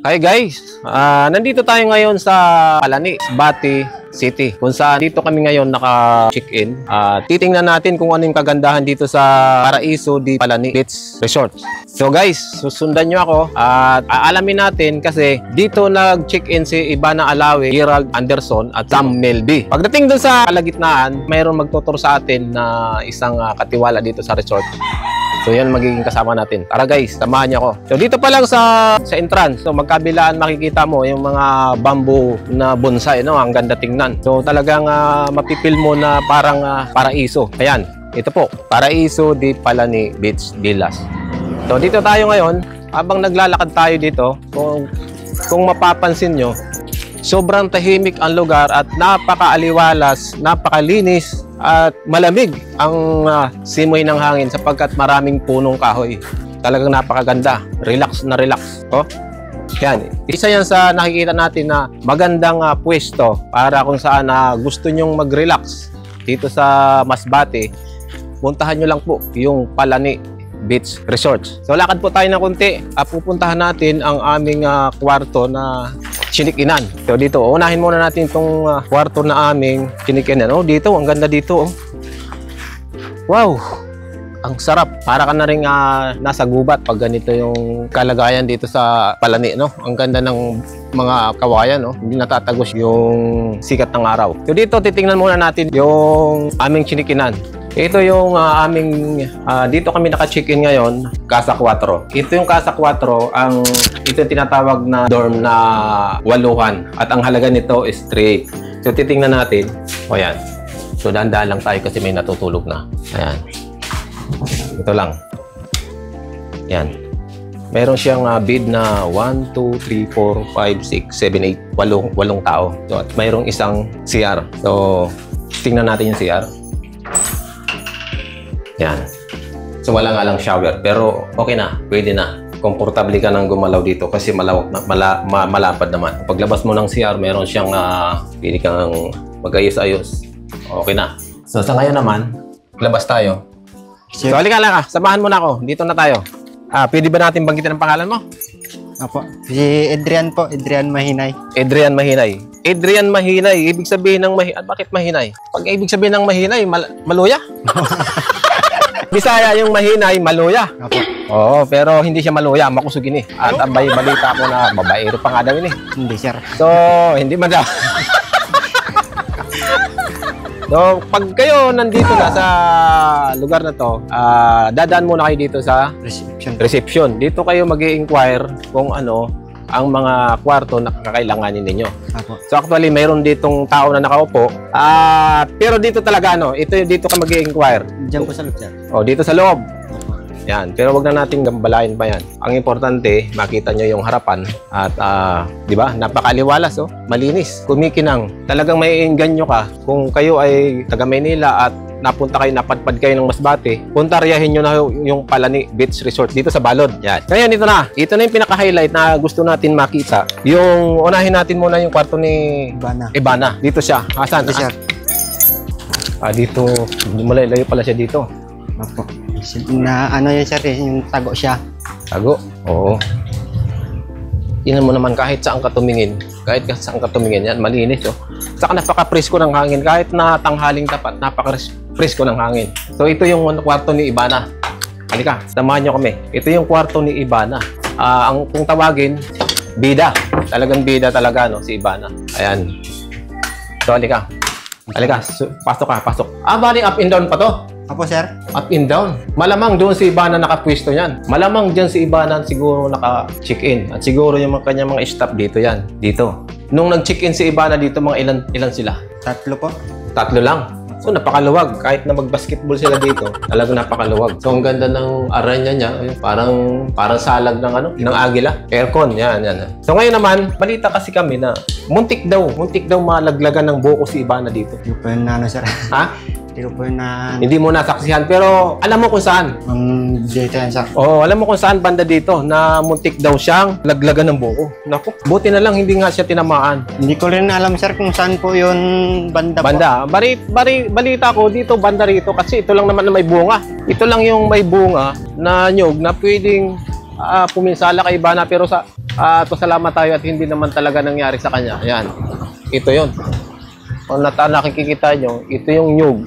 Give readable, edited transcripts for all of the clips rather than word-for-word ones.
Hi guys, nandito tayo ngayon sa Palani, Bati City, kung saan dito kami ngayon naka-check-in. Titingnan natin kung ano yung kagandahan dito sa Paraiso di Palani Beach Resort. So guys, susundan nyo ako at aalamin natin kasi dito nag-check-in si Ivana Alawi, Gerald Anderson at Sam Melby. Pagdating dun sa kalagitnaan, mayroon magtutur sa atin na isang katiwala dito sa resort. So yan magiging kasama natin. Tara guys, samahan niyo ako. So dito pa lang sa entrance, so magkabilaan makikita mo yung mga bamboo na bonsai, no? Ang ganda tingnan. So talagang mapipil mo na parang paraiso. Ayan, ito po, Paraiso di Palani Beach Villas. So dito tayo ngayon, habang naglalakad tayo dito, kung mapapansin nyo, sobrang tahimik ang lugar at napakaaliwalas, napakalinis at malamig ang simoy ng hangin sapagkat maraming punong kahoy. Talagang napakaganda. Relax na relax. Oh. Yan. Isa yan sa nakikita natin na magandang pwesto para kung saan gusto nyong mag-relax dito sa Masbate. Puntahan nyo lang po yung Palani Beach Resort. So lakad po tayo ng konti. Pupuntahan natin ang aming kwarto na chinikinan. So dito, unahin muna natin itong kwarto na aming chinikinan. Oh, dito, ang ganda dito. Oh. Wow! Ang sarap. Para ka na rin nasa gubat pag ganito yung kalagayan dito sa Palani, no? Ang ganda ng mga kawayan, no? Hindi natatagos yung sikat ng araw. So dito, titingnan muna natin yung aming chinikinan. Ito yung dito kami naka-check-in ngayon, Casa 4. Ito yung Casa 4, ito yung tinatawag na dorm na 8-an. At ang halaga nito is 3. So titingnan natin. O yan. So dahan-dahan lang tayo kasi may natutulog na. Ayan. Ito lang. Yan. Meron siyang bed na 1, 2, 3, 4, 5, 6, 7, 8, 8 tao. So, at mayroong isang CR. So tingnan natin yung CR. Yan. So wala nga lang shower pero okay na, pwede na. Komportable ka nang gumalaw dito kasi malawak na, malapad naman. Paglabas mo ng CR, meron siyang pwede kang mag-ayos-ayos. Okay na. So sa ngayon naman, labas tayo. So halika lang samahan mo na ako. Dito na tayo. Pwede ba natin banggitin ang pangalan mo? Apo. Si Adrian po, Adrian Mahinay. Adrian Mahinay. Adrian Mahinay, ibig sabihin ng bakit Mahinay? Pag ibig sabihin ng Mahinay, maluya? Bisaya yung Mahinay, maluya. Apo. Oo, pero hindi siya maluya, makusugin eh. At abay, balita ko na babaero pa nga daw yun eh. Hindi, sir. So, hindi man daw. So, pag kayo nandito na sa lugar na to, dadaan muna kayo dito sa reception. Dito kayo mag-i-inquire kung ano ang mga kwarto na kakailanganin ninyo. Apo. So actually, mayroon ditong tao na nakaupo. Pero dito talaga, dito ka mag-i-inquire. Diyan po sa loob, sir. O, dito sa loob. Yan. Pero wag na nating gambalain pa yan. Ang importante, makita nyo yung harapan. At, di ba, napakaliwalas, malinis, kumikinang. Talagang may inganyo ka kung kayo ay taga Maynila at napadpad kayo ng Masbate, puntaryahin nyo na yung Palani Beach Resort dito sa Balod. Yan. Ngayon, ito na. Ito na yung pinaka-highlight na gusto natin makita. Yung, unahin natin muna yung kwarto ni Ivana. Dito siya. Asan? Dito siya. Dito. Malayo pala siya dito. Apo. Na ano yun, sir, yung tago siya. Tago? Oo. Tingnan mo naman kahit saan ka tumingin. Kahit saan ka tumingin. Yan, malinis. Saka napaka-presko ng hangin. Kahit na tanghaling tapat, napaka-presko ng hangin. So ito yung kwarto ni Ivana. Halika, samahan nyo kami. Ito yung kwarto ni Ivana. Kung tawagin, bida. Talagang bida talaga, si Ivana. Ayan. So halika. Halika, pasok ka, pasok. Bali up and down pa to. Apo, sir. Up and down. Malamang doon si Ivana nakapwesto yan. Malamang dyan si Ivana siguro naka-check-in. At siguro yung kanyang mga staff dito yan. Dito. Nung nag-check-in si Ivana dito, mga ilan sila? 3 po. 3 lang. So napakaluwag. Kahit na mag-basketball sila dito, talagang napakaluwag. So ang ganda ng aranya niya. Parang salag ng agila. Aircon. Yan. So ngayon naman, balita kasi kami na muntik daw malaglagan ng buko si Ivana dito. Hindi po yun na, sir. Ha? Hindi po yun na... Hindi mo nasaksihan, pero alam mo kung saan. Dito yan, sir. Oo, alam mo kung saan banda dito na muntik daw siyang laglagan ng buko. Naku, buti na lang hindi nga siya tinamaan. Hindi ko rin alam, sir, kung saan po yun banda po. Balita ko dito, banda rito, kasi ito lang naman na may bunga. Ito lang yung may bunga na nyug na pwedeng puminsala kay Ivana, pero sa At pasalamat tayo at hindi naman talaga nangyari sa kanya. Ayan. Ito yon. Kung nakikita nyo, ito yung nyug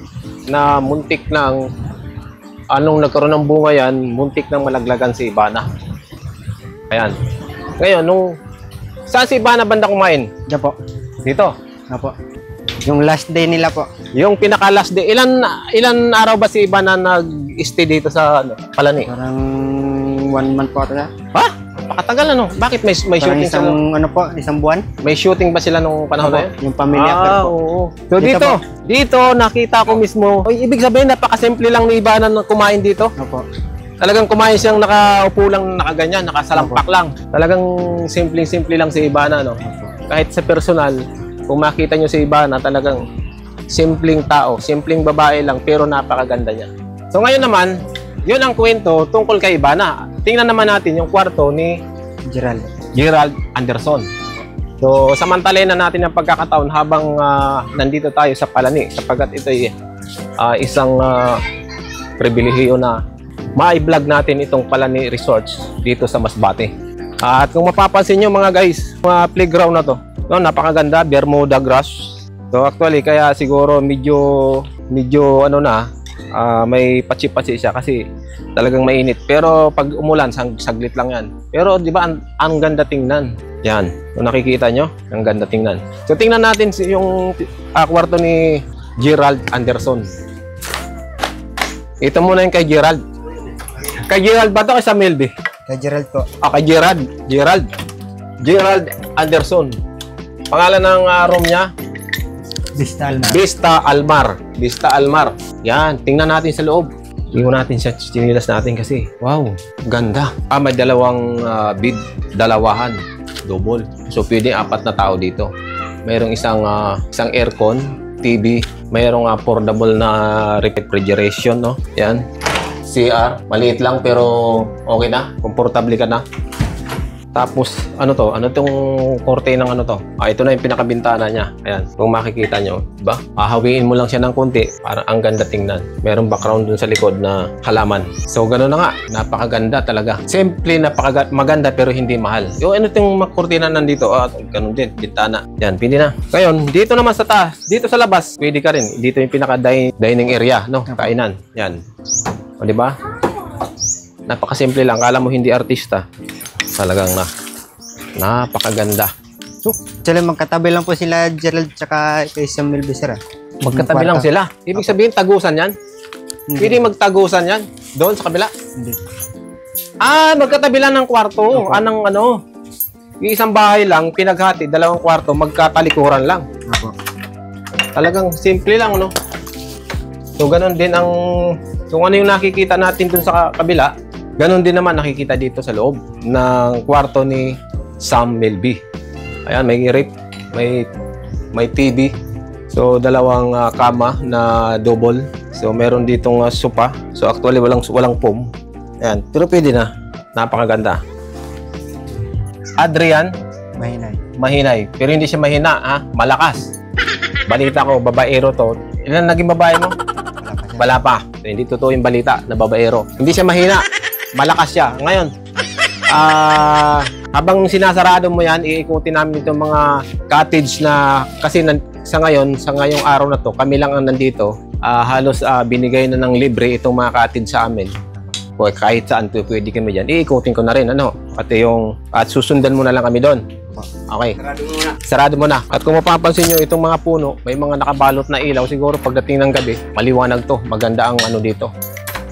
na muntik ng anong nagkaroon ng bunga yan, muntik ng malaglagan si Ivana. Ayan. Ngayon, saan si Ivana banda kumain? Diyan po. Dito. Opo. Yung last day nila po. Yung pinaka last day, ilan araw ba si Ivana nag-stay dito sa Palani? Parang 1 month po ata. Ha? Pakatagal ano? Bakit may Parang shooting isang, sila? ano po, isang buwan. May shooting ba sila nung panahon na yun? Yung pamilya po. Oo. So Dito dito nakita ko mismo. Oy, ibig sabihin napakasimple lang ni Ivana na kumain dito. Opo. Talagang kumain siyang nakaupo lang, nakaganyan, nakasalampak lang. Talagang simpleng-simple lang si Ivana, no? Kahit sa personal, kung makita nyo si Ivana, talagang simpleng tao, simpleng babae lang, pero napakaganda niya. So ngayon naman, yun ang kwento tungkol kay Ivana. Tingnan naman natin yung kwarto ni Gerald Anderson. So samantalay na natin ang pagkakataon habang nandito tayo sa Palani, sapagkat ito ay isang pribilehiyo na ma-vlog natin itong Palani Resorts dito sa Masbate. At kung mapapansin nyo mga guys, mga playground na to, no, napakaganda, Bermuda grass. So actually kaya siguro medyo ano na, may patsi-patsi siya kasi talagang mainit. Pero pag umulan, saglit lang yan. Pero di ba ang ganda tingnan. Yan, kung nakikita nyo, ang ganda tingnan. So tingnan natin yung kwarto ni Gerald Anderson. Ito muna yung kay Gerald. Kay Gerald ba ito? Kay Samuel B? Kay Gerald po. Kay Gerald Anderson. Pangalan ng room niya? Vista Almar. Yan, tingnan natin sa loob. Tingnan natin siya, chinilas natin kasi wow, ganda. May dalawang bed, dalawahan, double. So pwede 4 na tao dito. Mayroong isang aircon, TV, mayroong portable na refrigeration, no? Yan. CR, maliit lang pero okay na, komportable ka na. Tapos, ano to? Ano tong korte ng ano to? Ito na yung pinakabintana niya. Ayan, kung makikita nyo, diba? Hahawiin mo lang siya ng konti, parang ang ganda tingnan. Merong background dun sa likod na halaman. So, gano'n na nga. Napakaganda talaga. Simple, maganda pero hindi mahal. Yung ano tong kortina nandito? Ganun din, bintana. Yan, pindi na. Ngayon, dito naman sa taas, dito sa labas, pwede ka rin. Dito yung pinaka-dining area, no? Kainan. Yan. O, diba? Napakasimple lang. Kala mo hindi artista. Talagang napakaganda. So, sila magkatabi lang po sila Gerald tsaka kay Samuel Becerra. Magkatabi lang sila. Ibig sabihin, tagusan yan? Pwede magtagusan yan? Doon sa kabila? Hindi. Magkatabi lang ng kwarto. Anong ano? Yung isang bahay lang, pinaghati, 2 kwarto, magkatalikuran lang. Opo. Talagang simple lang, no? So, ganun din ang... Kung ano yung nakikita natin dun sa kabila, ganon din naman nakikita dito sa loob ng kwarto ni Sam Melby. Ayan, may rip, may TV. So, 2 kama na double. So, meron ditong sofa. So, actually, walang foam. Ayan, pero pwede na. Napakaganda. Adrian? Mahinay. Pero hindi siya mahina, ha? Malakas. Balita ko, babaero to. Ilan naging babae mo? Wala pa. Hindi totoo yung balita na babaero. Hindi siya mahina. Malakas siya. Ngayon, habang sinasarado mo yan, iikutin namin itong mga cottage na, kasi sa ngayong araw na to, kami lang ang nandito. Halos binigay na ng libre itong mga cottage sa amin. O kahit saan pwede kami dyan. Iikutin ko na rin, ano? At susundan mo na lang kami doon. Okay. Sarado mo na. At kung mapapansin nyo, itong mga puno, may mga nakabalot na ilaw. Siguro pagdating ng gabi, maliwanag to. Maganda ang ano dito.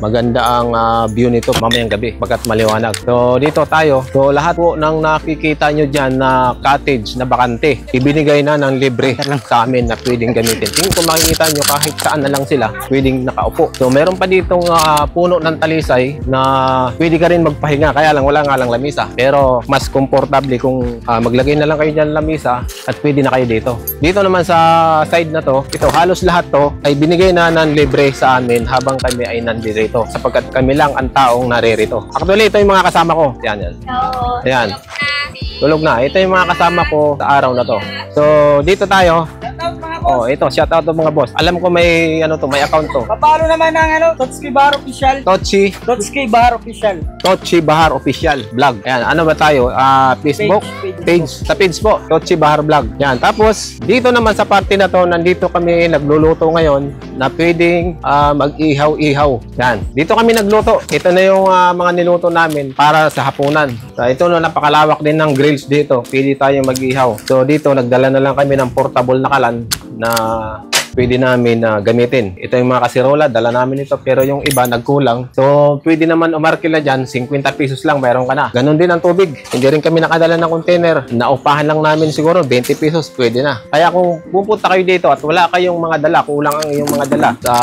Maganda ang view nito mamayang gabi pagkat maliwanag. So dito tayo. So lahat po ng nakikita nyo dyan na cottage na bakante, ibinigay na ng libre sa amin na pwedeng gamitin. Tingin ko makikita nyo kahit saan na lang sila pwedeng nakaupo. So meron pa ditong puno ng talisay na pwede ka rin magpahinga. Kaya lang wala nga lang lamisa. Pero mas komportable kung maglagay na lang kayo dyan lamisa at pwede na kayo dito. Dito naman sa side na to, ito halos lahat to ay binigay na ng libre sa amin habang kami ay nandito. Sapagkat kami lang ang taong naririto. Actually, ito yung mga kasama ko. Yan. Ayan. Tulog na. Ito yung mga kasama ko sa araw na to. So, dito tayo. Oh, ito, shout out to mga boss. Alam ko may ano to, may account to. Papalo naman ng Totski Bahar Official. Totski Bahar Official. Totchi Bahar Official Vlog. Ayan, ano ba tayo? Facebook page. Sa page po, Totchi Bahar Vlog. Yan. Tapos, dito naman sa party na to, nandito kami nagluluto ngayon na pwedeng mag-ihaw-ihaw. Yan. Dito kami nagluto. Ito na yung mga niluto namin para sa hapunan. So, ito na napakalawak din ng grills dito. Pwede tayong mag-ihaw. So, dito nagdala na lang kami ng portable na kalan na pwede namin gamitin. Ito yung mga kasirola, dala namin ito, pero yung iba nagkulang. So, pwede naman umarkila dyan, 50 pesos lang, mayroon ka na. Ganon din ang tubig. Hindi rin kami nakadala ng container. Naupahan lang namin siguro, 20 pesos, pwede na. Kaya kung pupunta kayo dito at wala kayong mga dala, kulang ang iyong mga dala sa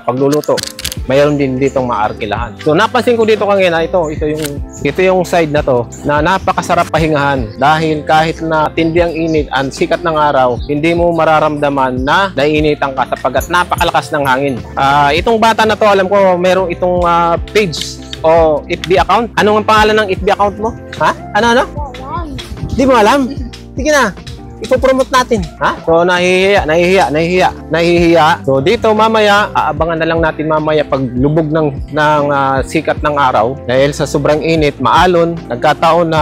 pagluluto, mayroon din ditong maarkilahan. So, napansin ko dito kanina, ito yung side na to, na napakasarap pahingahan. Dahil kahit na tindi ang init ang sikat ng araw, hindi mo mararamdaman na naiinitan ka sapagkat napakalakas ng hangin. Itong bata na to, alam ko, mayroong itong page o FB account. Anong ang pangalan ng FB account mo? Ha? Ano? Di mo alam? Sige na. Ipopromote natin. Ha? So, nahihiya. So, dito mamaya, aabangan na lang natin mamaya pag lubog ng sikat ng araw. Dahil sa sobrang init, maalon, nagkataon na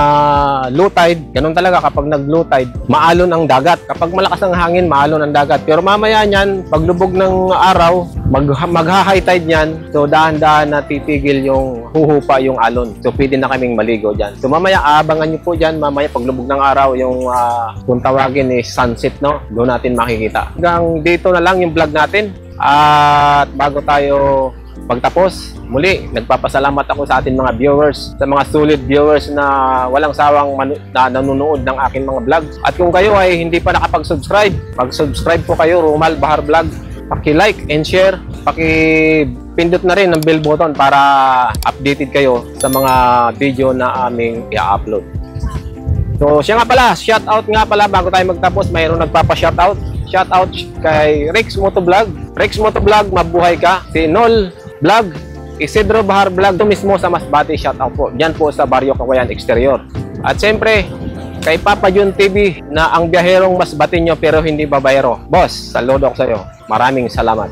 low tide. Ganun talaga kapag nag-low tide, maalon ang dagat. Kapag malakas ang hangin, maalon ang dagat. Pero mamaya niyan, pag lubog ng araw, magha-high tide niyan. So, dahan-dahan na titigil yung huhupa yung alon. So, pwede na kaming maligo dyan. So, mamaya, aabangan nyo po dyan. Mamaya, pag lubog ng araw, yung kung tawagin is sunset, no? Doon natin makikita. Hanggang dito na lang yung vlog natin. At bago tayo pagtapos, muli, nagpapasalamat ako sa ating mga viewers, sa mga solid viewers na walang sawang nanonood ng aking mga vlog. At kung kayo ay hindi pa nakapag-subscribe, mag-subscribe po kayo, Romal Bahar Vlog. Paki-like and share, paki-pindot na rin ng bell button para updated kayo sa mga video na aming i-upload. So, siya nga pala, shoutout nga pala bago tayo magtapos, mayroong nagpapa-shoutout. Shoutout kay Rex Motovlog. Rex Motovlog, mabuhay ka. Si Nol Vlog, Isidro Bahar Vlog, ito mismo sa Masbate, shoutout po. Diyan po sa Barrio Cagayan Exterior. At siyempre, kay Papa Jun TV na ang biyaherong Masbateño pero hindi babayero. Boss, saludo ako sa iyo. Maraming salamat.